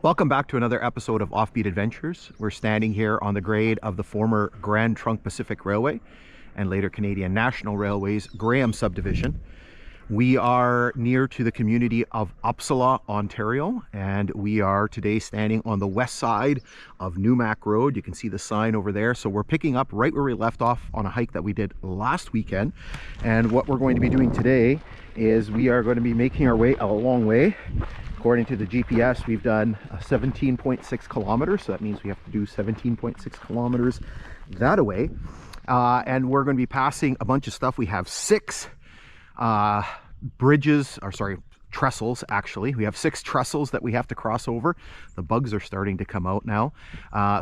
Welcome back to another episode of Offbeat Adventures. We're standing here on the grade of the former Grand Trunk Pacific Railway and later Canadian National Railways-Raith Subdivision. We are near to the community of Upsala, Ontario, and we are today standing on the west side of Numac Road. You can see the sign over there. So we're picking up right where we left off on a hike that we did last weekend. And what we're going to be doing today is we are going to be making our way a long way. According to the GPS, we've done 17.6 kilometers, so that means we have to do 17.6 kilometers that way. And we're going to be passing a bunch of stuff. We have six trestles actually. We have 6 trestles that we have to cross over. The bugs are starting to come out now.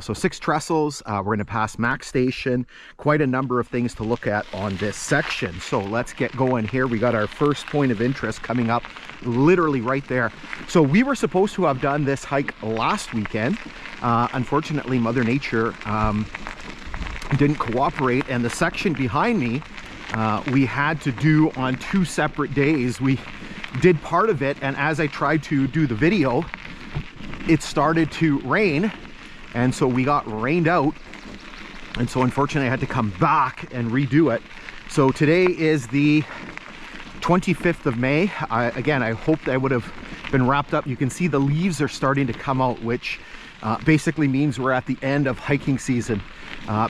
So 6 trestles, we're going to pass Max Station, quite a number of things to look at on this section. So let's get going here. We got our first point of interest coming up literally right there. So we were supposed to have done this hike last weekend. Unfortunately, Mother Nature didn't cooperate, and the section behind me we had to do on 2 separate days. We did part of it, and as I tried to do the video, it started to rain, and so we got rained out, and so unfortunately I had to come back and redo it. So today is the 25th of May. Again, I hoped I would have been wrapped up. You can see the leaves are starting to come out, which basically means we're at the end of hiking season.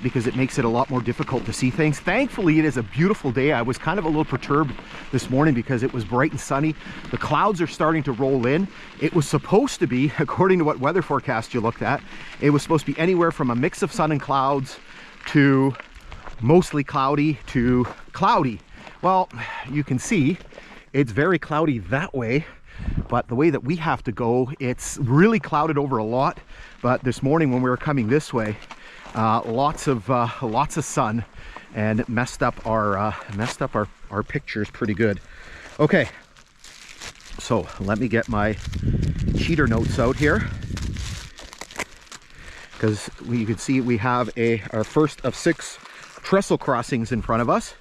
Because it makes it a lot more difficult to see things. Thankfully, it is a beautiful day. I was kind of a little perturbed this morning because it was bright and sunny. The clouds are starting to roll in. It was supposed to be, according to what weather forecast you looked at, it was supposed to be anywhere from a mix of sun and clouds to mostly cloudy to cloudy. Well, you can see it's very cloudy that way, but the way that we have to go, it's really clouded over a lot. But this morning when we were coming this way, lots of sun, and it messed up our pictures pretty good. Okay, so let me get my cheater notes out here, because you can see we have our first of 6 trestle crossings in front of us,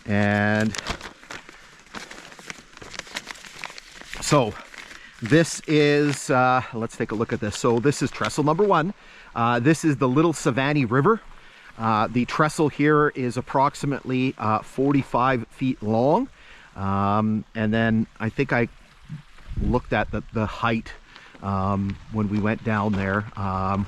and so this is, let's take a look at this. So this is trestle number 1. This is the Little Savanne River. The trestle here is approximately 45 feet long. And then I think I looked at the height when we went down there. I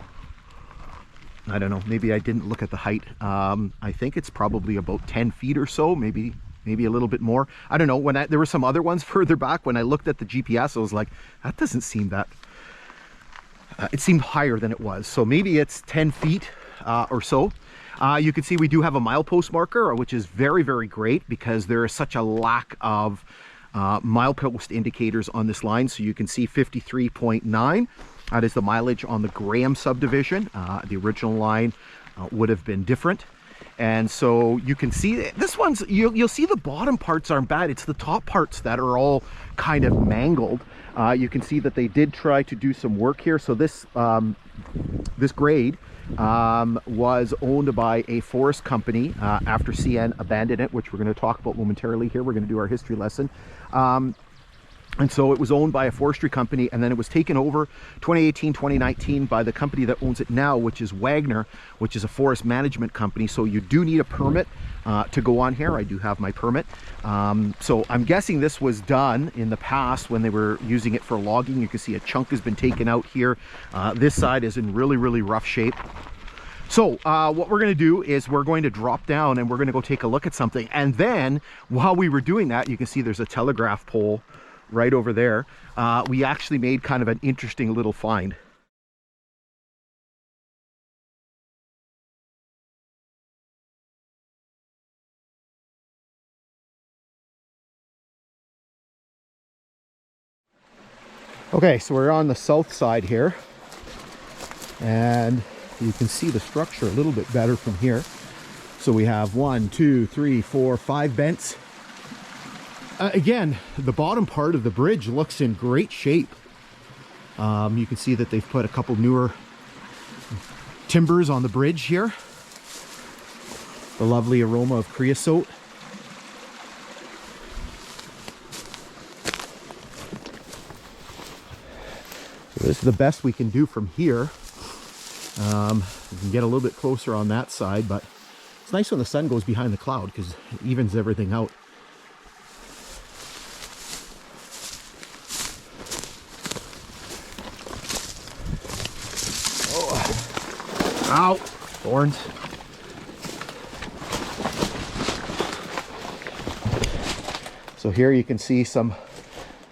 don't know, maybe I didn't look at the height. I think it's probably about 10 feet or so, maybe a little bit more. I don't know. When there were some other ones further back, when I looked at the GPS, I was like, that doesn't seem that, it seemed higher than it was. So maybe it's 10 feet or so. You can see we do have a milepost marker, which is very, very great because there is such a lack of milepost indicators on this line. So you can see 53.9. That is the mileage on the Graham subdivision. The original line would have been different. And so you can see this one's, you'll see the bottom parts aren't bad. It's the top parts that are all kind of mangled. You can see that they did try to do some work here. So this this grade was owned by a forest company after CN abandoned it, which we're going to talk about momentarily here. We're going to do our history lesson. And so it was owned by a forestry company, and then it was taken over 2018, 2019 by the company that owns it now, which is Wagner, which is a forest management company. So you do need a permit to go on here. I do have my permit. So I'm guessing this was done in the past when they were using it for logging. You can see a chunk has been taken out here. This side is in really, really rough shape. So what we're going to do is we're going to drop down and we're going to go take a look at something. And then while we were doing that, you can see there's a telegraph pole right over there. We actually made kind of an interesting little find. Okay, so we're on the south side here, and you can see the structure a little bit better from here. So we have 1, 2, 3, 4, 5 bents. Again, the bottom part of the bridge looks in great shape. You can see that they've put a couple newer timbers on the bridge here. The lovely aroma of creosote. So this is the best we can do from here. We can get a little bit closer on that side, but it's nice when the sun goes behind the cloud because it evens everything out. Oh. Ow! Thorns. So here you can see some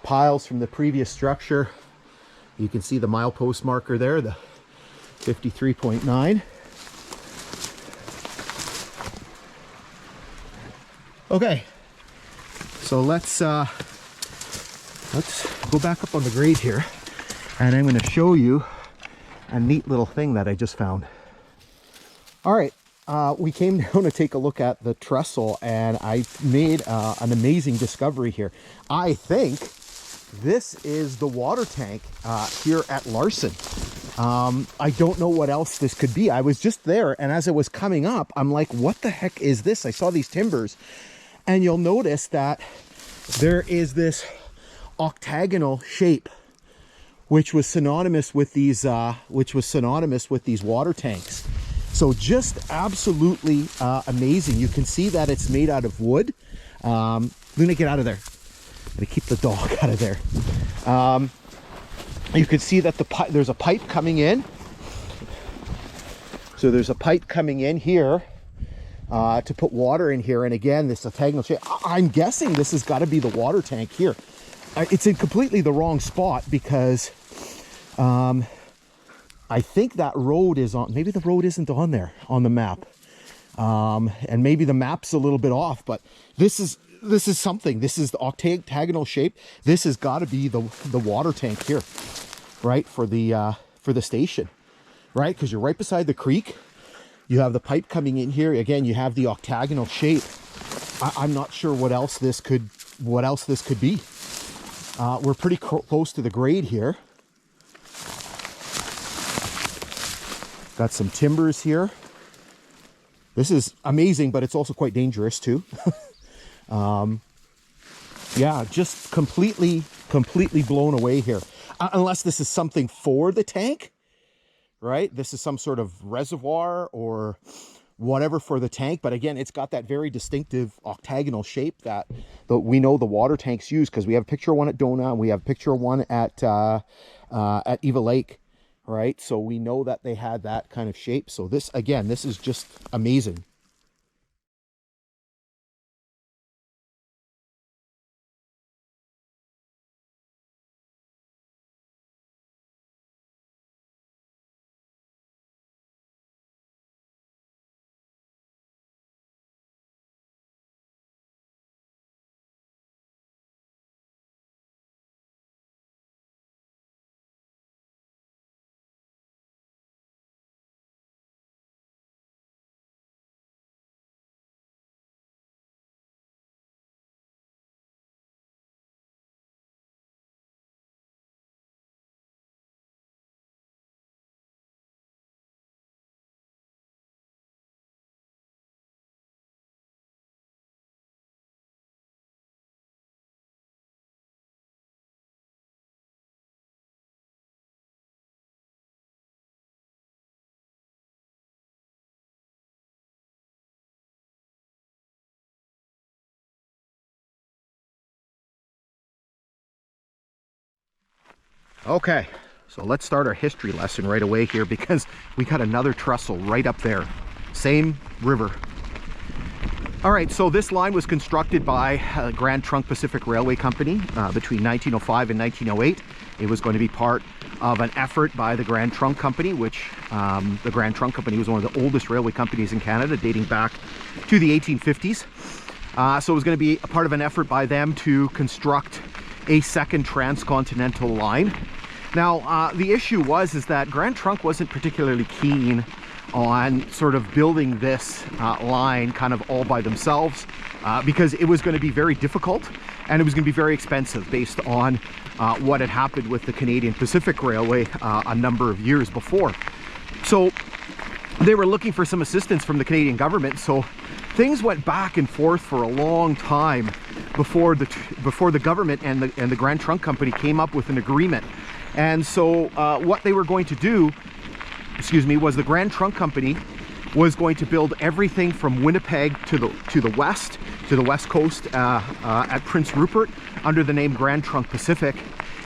piles from the previous structure. You can see the milepost marker there, the 53.9. Okay, so let's go back up on the grade here, and I'm going to show you a neat little thing that I just found. All right, we came down to take a look at the trestle, and I made an amazing discovery here. I think this is the water tank here at Larson. I don't know what else this could be. I was just there, and as it was coming up, I'm like, what the heck is this? I saw these timbers, and you'll notice that there is this octagonal shape, which was synonymous with these water tanks. So just absolutely amazing. You can see that it's made out of wood. Luna, get out of there. I'm gonna keep the dog out of there. You can see that there's a pipe coming in. So there's a pipe coming in here to put water in here. And again, this octagonal shape. I'm guessing this has got to be the water tank here. It's in completely the wrong spot because I think that road is on, maybe the road isn't on there on the map. And maybe the map's a little bit off, but this is something. This is the octagonal shape. This has got to be the water tank here, right? For the station, right? Because you're right beside the creek. You have the pipe coming in here. Again, you have the octagonal shape. I'm not sure what else this could be. We're pretty close to the grade here. Got some timbers here. This is amazing, but it's also quite dangerous too. Yeah, just completely blown away here. Unless this is something for the tank, right? This is some sort of reservoir or whatever for the tank. But again, it's got that very distinctive octagonal shape that we know the water tanks use, because we have a picture of one at Dona and we have a picture of one at Eva Lake, right? So we know that they had that kind of shape. So this, again, this is just amazing. Okay, so let's start our history lesson right away here, because we got another trestle right up there. Same river. All right, so this line was constructed by Grand Trunk Pacific Railway Company between 1905 and 1908. It was going to be part of an effort by the Grand Trunk Company, which the Grand Trunk Company was one of the oldest railway companies in Canada, dating back to the 1850s. So it was going to be a part of an effort by them to construct a second transcontinental line. Now, the issue is that Grand Trunk wasn't particularly keen on sort of building this line kind of all by themselves, because it was going to be very difficult and it was going to be very expensive based on what had happened with the Canadian Pacific Railway a number of years before. So they were looking for some assistance from the Canadian government. So things went back and forth for a long time before the government and the Grand Trunk Company came up with an agreement. And so what they were going to do, was the Grand Trunk Company was going to build everything from Winnipeg to the west coast at Prince Rupert under the name Grand Trunk Pacific.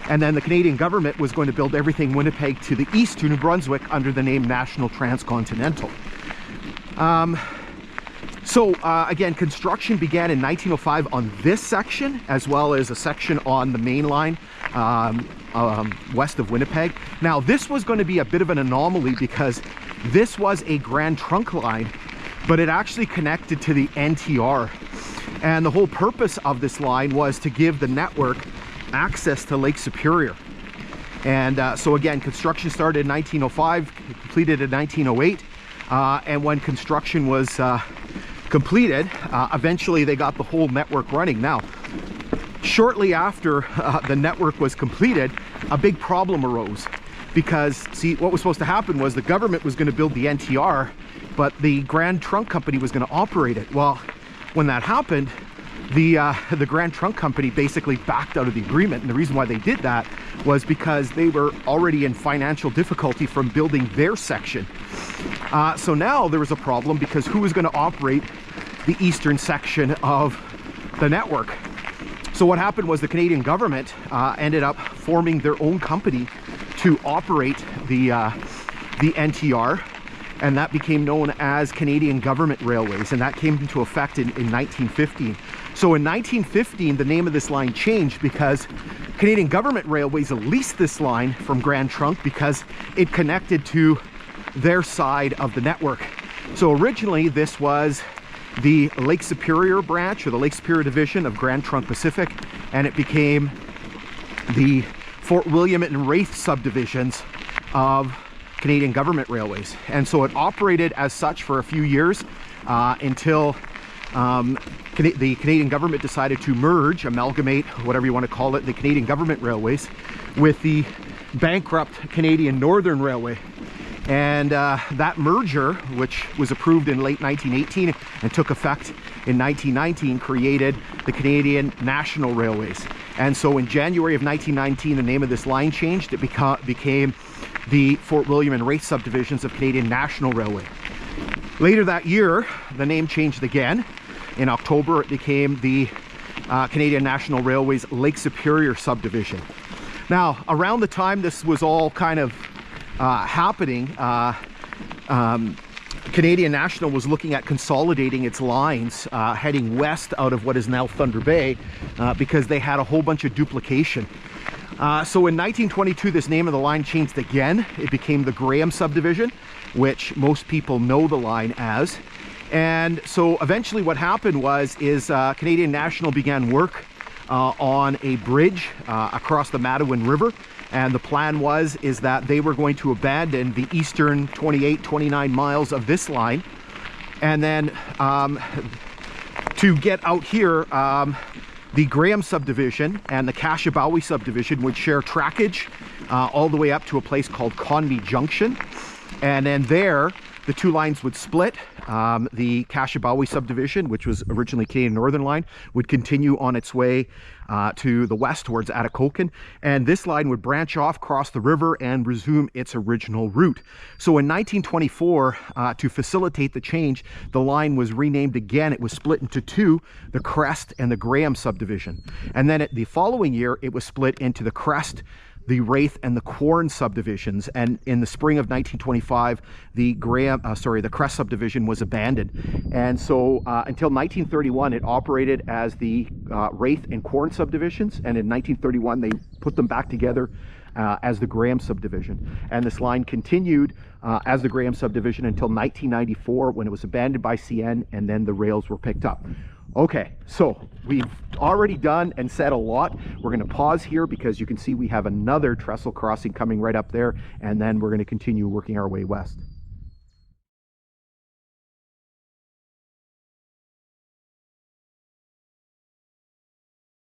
And then the Canadian government was going to build everything Winnipeg to the east to New Brunswick under the name National Transcontinental. Again, construction began in 1905 on this section, as well as a section on the main line west of Winnipeg. Now, this was going to be a bit of an anomaly because this was a Grand Trunk line, but it actually connected to the NTR. And the whole purpose of this line was to give the network access to Lake Superior. And so again, construction started in 1905, completed in 1908. And when construction was completed, eventually they got the whole network running. Now, shortly after the network was completed, a big problem arose because, see, what was supposed to happen was the government was going to build the NTR, but the Grand Trunk Company was going to operate it. Well, when that happened, the Grand Trunk Company basically backed out of the agreement, and the reason why they did that was because they were already in financial difficulty from building their section. So now there was a problem because who was going to operate the eastern section of the network? So what happened was the Canadian government ended up forming their own company to operate the NTR, and that became known as Canadian Government Railways, and that came into effect in 1915. So in 1915, the name of this line changed because Canadian Government Railways leased this line from Grand Trunk because it connected to their side of the network. So originally this was the Lake Superior branch, or the Lake Superior division of Grand Trunk Pacific, and it became the Fort William and Raith subdivisions of Canadian Government Railways. And so it operated as such for a few years until the Canadian government decided to amalgamate, whatever you want to call it, the Canadian Government Railways with the bankrupt Canadian Northern Railway. And that merger, which was approved in late 1918 and took effect in 1919, created the Canadian National Railways. And so in January of 1919, the name of this line changed. It became the Fort William and Raith subdivisions of Canadian National Railway. Later that year, the name changed again. In October, it became the Canadian National Railways Lake Superior subdivision. Now, around the time this was all kind of happening, Canadian National was looking at consolidating its lines heading west out of what is now Thunder Bay because they had a whole bunch of duplication. So in 1922, this name of the line changed again. It became the Graham subdivision, which most people know the line as. And so eventually what happened was Canadian National began work on a bridge across the Matawan River. And the plan is that they were going to abandon the eastern 29 miles of this line. And then to get out here, the Graham subdivision and the Kashabawi subdivision would share trackage all the way up to a place called Conmee Junction. And then there, the two lines would split. The Kashabawi subdivision, which was originally Canadian Northern Line, would continue on its way to the west towards Atikokan, and this line would branch off, cross the river, and resume its original route. So in 1924, to facilitate the change, the line was renamed again. It was split into two, the Crest and the Graham subdivision. And then the following year, it was split into the Crest, the Raith, and the Quorn subdivisions. And in the spring of 1925, the Crest subdivision was abandoned. And so until 1931, it operated as the Raith and Quorn subdivisions. And in 1931, they put them back together as the Graham subdivision. And this line continued as the Graham subdivision until 1994, when it was abandoned by CN, and then the rails were picked up. Okay, so we've already done and said a lot. We're going to pause here because you can see we have another trestle crossing coming right up there, and then we're going to continue working our way west.